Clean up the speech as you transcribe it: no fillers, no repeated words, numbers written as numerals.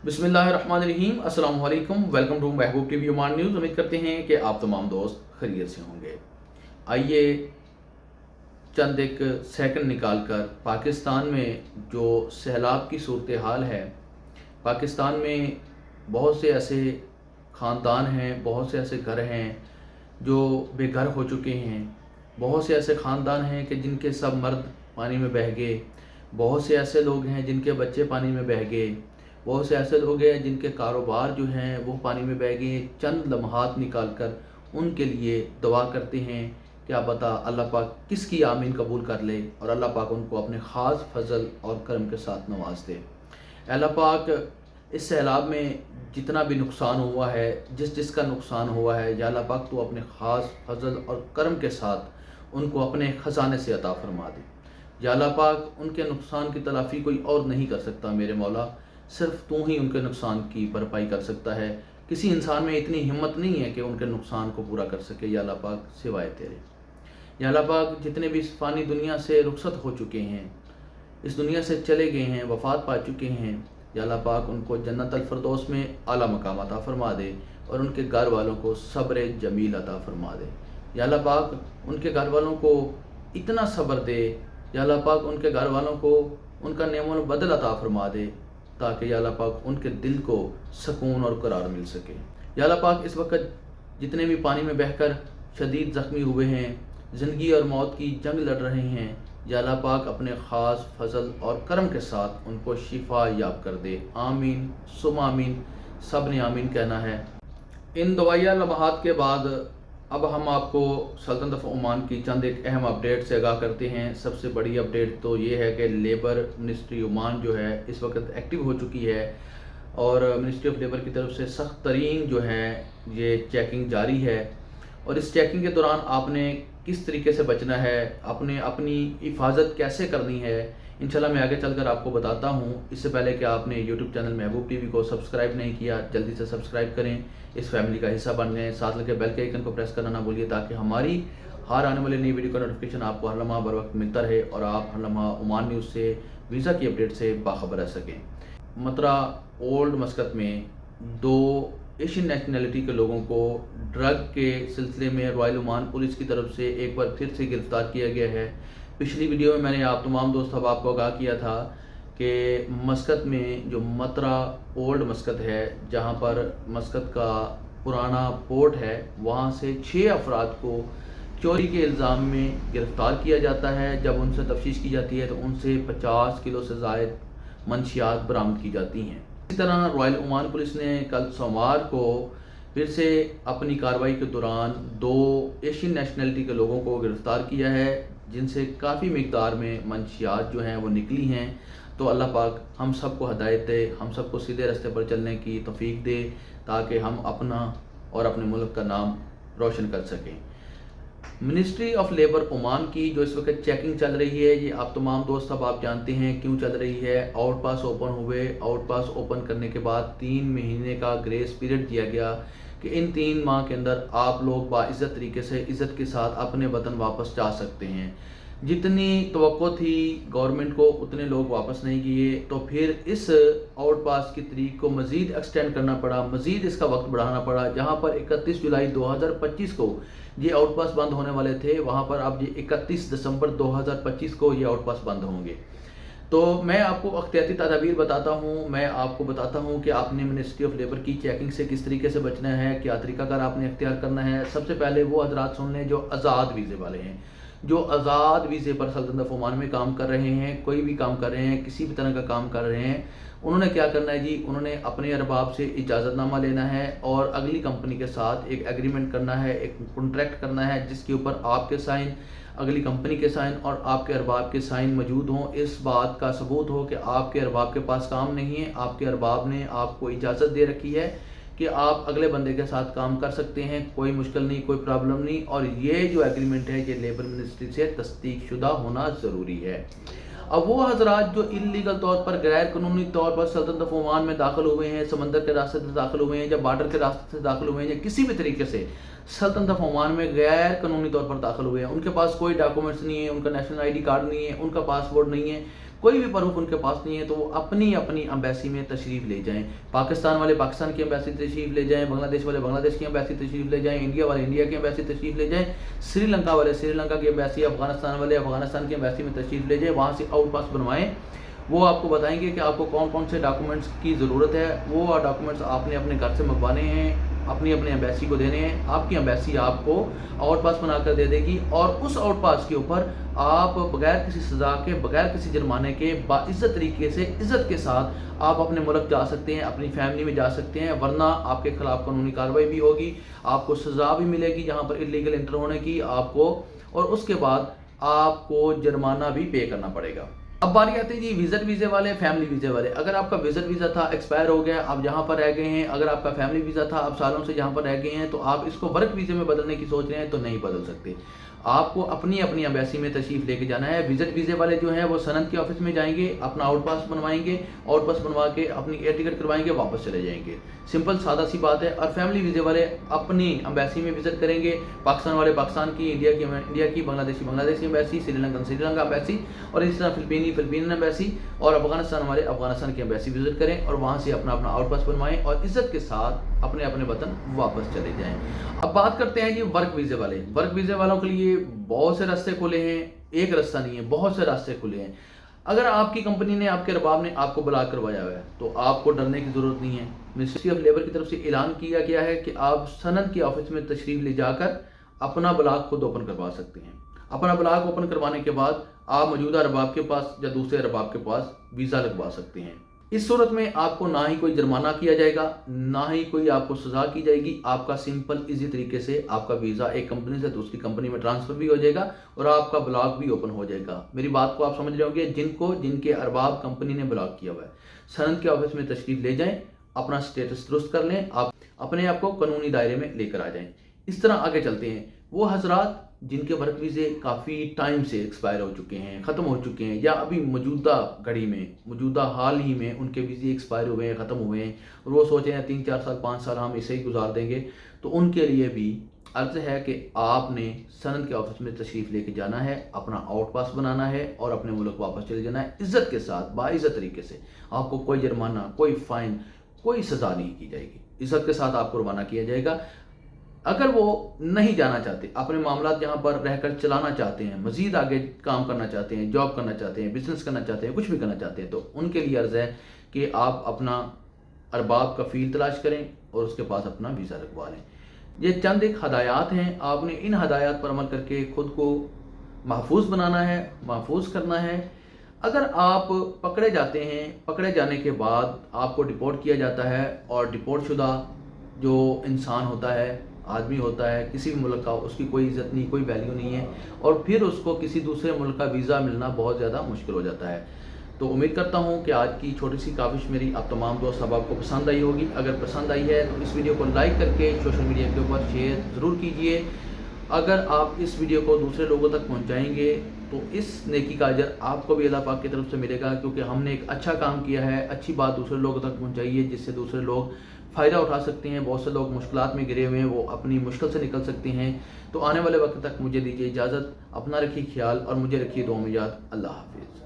बिस्मिल्लाहिर्रहमानिर्रहीम। अस्सलाम वालेकुम। Welcome to Mehboob TV Oman news. उम्मीद करते हैं कि आप तमाम दोस्त खैरियत से होंगे। आइए चंद एक सेकंड निकाल कर पाकिस्तान में जो सैलाब की सूरत हाल है, पाकिस्तान में बहुत से ऐसे ख़ानदान हैं, बहुत से ऐसे घर हैं जो बेघर हो चुके हैं। बहुत से ऐसे ख़ानदान हैं कि जिनके सब मर्द पानी में बह गए। बहुत से ऐसे लोग हैं जिनके बच्चे पानी में बह गए। बहुत से ऐसे लोग हैं जिनके कारोबार जो हैं वो पानी में बह गए। चंद लम्हात निकाल कर उनके लिए दुआ करते हैं। क्या पता अल्लाह पाक किसकी आमीन कबूल कर ले और अल्लाह पाक उनको अपने ख़ास फजल और करम के साथ नवाज दे। अल्लाह पाक इस सैलाब में जितना भी नुकसान हुआ है, जिसका नुकसान हुआ है, या अल्लाह पाक तो अपने ख़ास फजल और करम के साथ उनको अपने ख़जाने से अता फरमा दे। या अल्लाह पाक उनके नुकसान की तलाफ़ी कोई और नहीं कर सकता मेरे मौला, सिर्फ तू ही उनके नुकसान की भरपाई कर सकता है। किसी इंसान में इतनी हिम्मत नहीं है कि उनके नुकसान को पूरा कर सके या अल्लाह पाक सिवाय तेरे। या अल्लाह पाक जितने भी इस फ़ानी दुनिया से रुखसत हो चुके हैं, इस दुनिया से चले गए हैं, वफ़ात पा चुके हैं, या अल्लाह पाक उनको जन्नत अल फिरदौस में आला मकाम अता फरमा दे और उनके घर वालों को सब्र जमील अता फरमा दे। या अल्लाह पाक उनके घर वालों को इतना सब्र दे, या अल्लाह पाक उनके घर वालों को उनका नेमोल बदल अता फरमा दे, ताकि या अल्लाह पाक उनके दिल को सुकून और करार मिल सके। या अल्लाह पाक इस वक्त जितने भी पानी में बहकर शदीद ज़ख्मी हुए हैं, ज़िंदगी और मौत की जंग लड़ रहे हैं, या अल्लाह पाक अपने ख़ास फजल और करम के साथ उनको शिफा याब कर दे। आमीन सुम आमीन, सब ने आमीन कहना है। इन दवाइया लम्हात के बाद अब हम आपको सल्तनत ऑफ ओमान की चंद एक अहम अपडेट से आगाह करते हैं। सबसे बड़ी अपडेट तो ये है कि लेबर मिनिस्ट्री ओमान जो है इस वक्त एक्टिव हो चुकी है और मिनिस्ट्री ऑफ लेबर की तरफ से सख्त तरीन जो है ये चेकिंग जारी है। और इस चेकिंग के दौरान आपने किस तरीके से बचना है, आपने अपनी हिफाजत कैसे करनी है, इंशाल्लाह मैं आगे चलकर आपको बताता हूँ। इससे पहले कि आपने यूट्यूब चैनल महबूब टीवी को सब्सक्राइब नहीं किया, जल्दी से सब्सक्राइब करें, इस फैमिली का हिस्सा बन गए। साथ लगे बेल के आइकन को प्रेस करना ना भूलिए, ताकि हमारी हर आने वाली नई वीडियो का नोटिफिकेशन आपको हर लम्हा बर वक्त मिलता रहे और आप हर लम्हा ओमान न्यूज़ से वीज़ा की अपडेट से बाखबर रह सकें। मतरा ओल्ड मस्कत में 2 एशियन नेशनैलिटी के लोगों को ड्रग के सिलसिले में रॉयल ओमान पुलिस की तरफ से एक बार फिर से गिरफ़्तार किया गया है। पिछली वीडियो में मैंने आप तमाम दोस्त अब आपको आगाह किया था कि मस्कत में जो मतरा ओल्ड मस्कत है, जहां पर मस्कत का पुराना पोर्ट है, वहां से 6 अफराद को चोरी के इल्ज़ाम में गिरफ़्तार किया जाता है। जब उनसे तफ्तीश की जाती है तो उनसे 50 किलो से ज़ायद मंशियात बरामद की जाती हैं। इसी तरह रॉयल ओमान पुलिस ने कल सोमवार को फिर से अपनी कार्रवाई के दौरान 2 एशियन नेशनैलिटी के लोगों को गिरफ़्तार किया है, जिनसे काफ़ी मिकदार में मंशियात जो हैं वो निकली हैं। तो अल्लाह पाक हम सबको हदायत दे, हम सबको सीधे रास्ते पर चलने की तौफीक दे, ताकि हम अपना और अपने मुल्क का नाम रोशन कर सकें। मिनिस्ट्री ऑफ लेबर ओमान की जो इस वक्त चेकिंग चल रही है, ये आप तमाम दोस्त अब आप जानते हैं क्यों चल रही है। आउट पास ओपन हुए, आउट पास ओपन करने के बाद 3 महीने का ग्रेस पीरियड दिया गया कि इन 3 माह के अंदर आप लोग बाइज़्ज़त तरीके से इज़्ज़त के साथ अपने वतन वापस जा सकते हैं। जितनी तवक्को थी गवर्नमेंट को उतने लोग वापस नहीं किए, तो फिर इस आउट पास की तारीख को मज़ीद एक्सटेंड करना पड़ा, मज़ीद इसका वक्त बढ़ाना पड़ा। जहां पर 31 जुलाई 2025 को ये आउट पास बंद होने वाले थे, वहां पर अब ये 31 दिसंबर 2025 को ये आउट पास बंद होंगे। तो मैं आपको अख्तियाती तदाबीर बताता हूँ, मैं आपको बताता हूँ कि आपने मिनिस्ट्री ऑफ लेबर की चेकिंग से किस तरीके से बचना है, क्या तरीकाकार आपने अख्तियार करना है। सबसे पहले वो हजरात सुन लें जो आज़ाद वीज़े वाले हैं, जो आज़ाद वीज़े पर सल्तनत ऑफ ओमान में काम कर रहे हैं, कोई भी काम कर रहे हैं, किसी भी तरह का काम कर रहे हैं। उन्होंने क्या करना है जी, उन्होंने अपने अरबाब से इजाज़तनामा लेना है और अगली कंपनी के साथ एक एग्रीमेंट करना है, एक कॉन्ट्रैक्ट करना है, जिसके ऊपर आपके साइन, अगली कंपनी के साइन और आपके अरबाब के साइन मौजूद हों। इस बात का सबूत हो कि आपके अरबाब के पास काम नहीं है, आपके अरबाब ने आपको इजाज़त दे रखी है कि आप अगले बंदे के साथ काम कर सकते हैं, कोई मुश्किल नहीं, कोई प्रॉब्लम नहीं। और ये जो एग्रीमेंट है ये लेबर मिनिस्ट्री से तस्दीक शुदा होना ज़रूरी है। अब वो हजरात जो इलीगल तौर पर, गैर कानूनी तौर पर सल्तनत ऑफ ओमान में दाखिल हुए हैं, समंदर के रास्ते से दाखिल हुए हैं या बॉर्डर के रास्ते से दाखिल हुए हैं, या किसी भी तरीके से सल्तनत ऑफ ओमान में गैर कानूनी तौर पर दाखिल हुए हैं, उनके पास कोई डॉक्यूमेंट्स नहीं है, उनका नेशनल ID कार्ड नहीं है, उनका पासपोर्ट नहीं है, कोई भी प्रूफ उनके पास नहीं है तो वो अपनी अपनी एम्बेसी में तशरीफ़ ले जाएं। पाकिस्तान वाले पाकिस्तान की एम्बेसी तशरीफ़ ले जाएं, बांग्लादेश वाले बांग्लादेश की एम्बेसी तशरीफ़ ले जाएं, इंडिया वाले इंडिया की एम्बेसी तशरीफ़ ले जाएं, श्रीलंका वाले श्रीलंका की एम्बेसी, अफगानिस्तान वाले अफगानिस्तान की एम्बेसी में तशरीफ़ ले जाएं, वहाँ से आउट पास बनवाएं। वो आपको बताएंगे कि आपको कौन कौन से डॉक्यूमेंट्स की ज़रूरत है। वो डॉक्यूमेंट्स आपने अपने घर से मंगवाने हैं, अपनी अपनी एम्बेसी को देने हैं। आपकी एम्बेसी आपको आउट पास बनाकर दे देगी और उस आउट पास के ऊपर आप बगैर किसी सज़ा के, बगैर किसी जुर्माने के, बाइज़्ज़त तरीके से, इज़्ज़त के साथ आप अपने मुल्क जा सकते हैं, अपनी फैमिली में जा सकते हैं। वरना आपके खिलाफ कानूनी कार्रवाई भी होगी, आपको सज़ा भी मिलेगी जहाँ पर इलीगल एंटर होने की आपको, और उसके बाद आपको जुर्माना भी पे करना पड़ेगा। अब बारी आती है जी विजिट वीज़े वाले, फैमिली वीज़े वाले। अगर आपका विजिट वीज़ा था, एक्सपायर हो गया, आप जहाँ पर रह गए हैं, अगर आपका फैमिली वीज़ा था, आप सालों से जहाँ पर रह गए हैं, तो आप इसको वर्क वीज़े में बदलने की सोच रहे हैं तो नहीं बदल सकते। आपको अपनी अपनी एम्बेसी में तशरीफ़ लेके जाना है। विजिट वीज़े वाले जो हैं वो सनद के ऑफिस में जाएंगे, अपना आउट पास बनवाएंगे, आउट पास बनवा के अपनी एयर टिकट करवाएंगे, वापस चले जाएंगे। सिंपल सादा सी बात है। और फैमिली वीज़े वाले अपनी एम्बेसी में विजिट करेंगे, पाकिस्तान वाले पाकिस्तान की, इंडिया की, बांग्लादेश की एम्बेसी, श्रीलंका एम्बेसी, और इस तरह फिलिपीन एम्बेसी, और अफगानिस्तान वाले अफगानिस्तान की एम्बेसी विजिट करें और वहाँ से अपना अपना आउट पास बनवाएं और इज़्ज़त के साथ अपने अपने वतन वापस चले जाएं। अब बात करते हैं जी वर्क वीज़े वाले। वर्क वीज़े वालों के लिए बहुत से रास्ते खुले हैं, एक रास्ता नहीं है, बहुत से रास्ते खुले हैं। अगर आपकी कंपनी ने, आपके अरबाब ने आपको ब्लॉक करवाया हुआ है तो आपको डरने की ज़रूरत नहीं है। मिनिस्ट्री ऑफ लेबर की तरफ से ऐलान किया गया है कि आप सनद के ऑफिस में तशरीफ़ ले जाकर अपना ब्लॉक खुद ओपन करवा सकते हैं। अपना ब्लॉक ओपन करवाने के बाद आप मौजूदा अरबाब के पास या दूसरे अरबाब के पास वीज़ा लगवा सकते हैं। इस सूरत में आपको ना ही कोई जुर्माना किया जाएगा, ना ही कोई आपको सज़ा की जाएगी। आपका सिंपल इजी तरीके से आपका वीज़ा एक कंपनी से दूसरी कंपनी में ट्रांसफ़र भी हो जाएगा और आपका ब्लॉक भी ओपन हो जाएगा। मेरी बात को आप समझ रहे होंगे। जिनके अरबाब कंपनी ने ब्लॉक किया हुआ है, सनद के ऑफिस में तशरीफ़ ले जाएं, अपना स्टेटस दुरुस्त कर लें, आप अपने आप को कानूनी दायरे में लेकर आ जाएं। इस तरह आगे चलते हैं। वो हजरात जिनके वर्क वीज़े काफ़ी टाइम से एक्सपायर हो चुके हैं, ख़त्म हो चुके हैं, या अभी मौजूदा घड़ी में, मौजूदा हाल ही में उनके वीज़े एक्सपायर हुए हैं, ख़त्म हुए हैं, और वो सोच रहे हैं 3-4 साल 5 साल हम इसे ही गुजार देंगे, तो उनके लिए भी अर्ज़ है कि आपने सनद के ऑफिस में तशरीफ़ लेके जाना है, अपना आउट पास बनाना है और अपने मुल्क वापस चले जाना है इज़्ज़त के साथ, बाइज़्ज़त तरीके से। आपको कोई जुर्माना, कोई फ़ाइन, कोई सज़ा नहीं की जाएगी, इज़्ज़त के साथ आपको रवाना किया जाएगा। अगर वो नहीं जाना चाहते, अपने मामला जहाँ पर रहकर चलाना चाहते हैं, मज़ीद आगे काम करना चाहते हैं, जॉब करना चाहते हैं, बिज़नेस करना चाहते हैं, कुछ भी करना चाहते हैं, तो उनके लिए अर्ज़ है कि आप अपना अरबाब का फ़ील तलाश करें और उसके पास अपना वीज़ा लगवा लें। ये चंद एक हदायत हैं, आपने इन हदायत पर अमल करके ख़ुद को महफूज बनाना है, महफूज करना है। अगर आप पकड़े जाते हैं, पकड़े जाने के बाद आपको डिपोर्ट किया जाता है, और डिपोर्ट शुदा जो इंसान होता है, आदमी होता है किसी भी मुल्क का, उसकी कोई इज़्ज़त नहीं, कोई वैल्यू नहीं है, और फिर उसको किसी दूसरे मुल्क का वीज़ा मिलना बहुत ज़्यादा मुश्किल हो जाता है। तो उम्मीद करता हूँ कि आज की छोटी सी काविश मेरी आप तमाम दोस्त अब आपको पसंद आई होगी। अगर पसंद आई है तो इस वीडियो को लाइक करके सोशल मीडिया के ऊपर शेयर ज़रूर कीजिए। अगर आप इस वीडियो को दूसरे लोगों तक पहुँचाएँगे तो इस नेकी का अजर आपको भी अल्लाह पाक की तरफ से मिलेगा, क्योंकि हमने एक अच्छा काम किया है, अच्छी बात दूसरे लोगों तक पहुँचाई है, जिससे दूसरे लोग फ़ायदा उठा सकते हैं। बहुत से लोग मुश्किलात में गिरे हुए हैं, वो अपनी मुश्किल से निकल सकते हैं। तो आने वाले वक्त तक मुझे दीजिए इजाज़त, अपना रखिए ख्याल और मुझे रखिए दुआ में याद। अल्लाह हाफिज़।